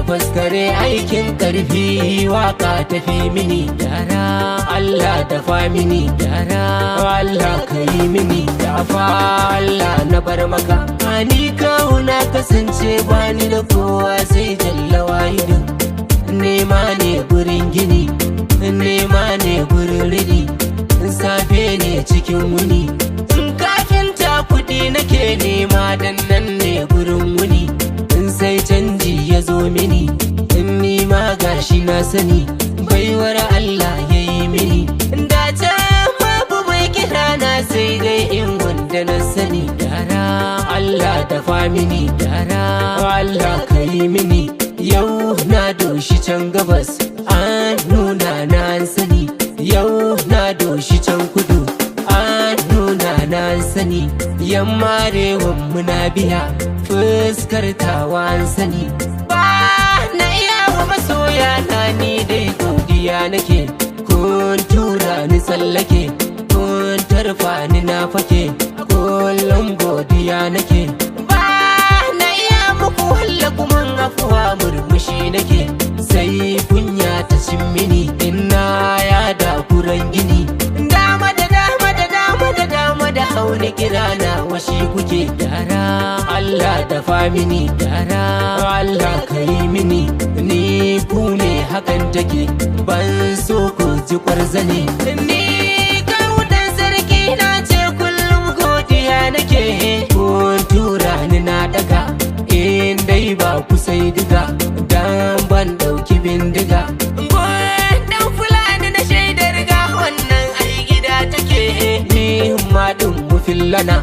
faskare aikin karfi waka tafi mini gyara Allah dafa mini gyara Allah kai mini dafa Allah na bar maka ni kauna kasance bani da kowa sai jalla wahidin nema ne gurin gini nema ne gurin rini safe ne cikin wuni kafinta kudi nake nema dan nan ne gurin wuni sai canji ya zo mini ni ma gashi na sani baiwar Allah yayi mini da ta babu mai kira na sai dai in wanda na sani gyara Allah dafa mini gyara Allah kai mini yau na doshi can gabas an nuna na sani yau na doshi can kudu an nuna na sani yamma rewan muna biya fuskar tawan sani ba na iya wa masoya na ni dai godiya nake kun tura ni tsallake kun tarfa ni na fake kullum godiya nake ba na iya muku walla kuma afuwa murmushi nake sai kunya ta cin mini ina ya da kuran gini dama da dama da dama da dama da hauni kira na washi kuke gyara Allah dafa mini gyara Allah kai mini ni ku ne hakan take ban so ku ji kwarzane ni kautan sarki na ce kullum godiya nake kun tura ni na daga in dai ba ku sai diga dan ban dauki bindiga dan fulani na shaidar ga wannan ai gida take ni ma din mu fillana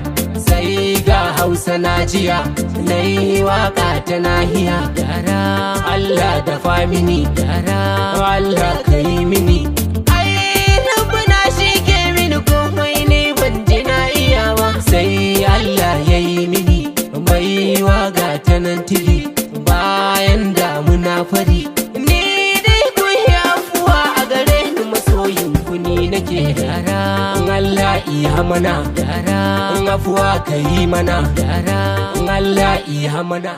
sai ga Hausa na jiya nayi waka ta nahiya gyara Allah dafa mini gyara Allah kai mini ai rabbana shi ke mini komai ne ban ji na iyawa sai Allah yayi mini mai waga ta nan tili bayan damuna fari ni dai ku yi afuwa a gare ni masoyin ku ni nake gyara Allah iya mana gyara afuwa kai mana gyara Allah iya mana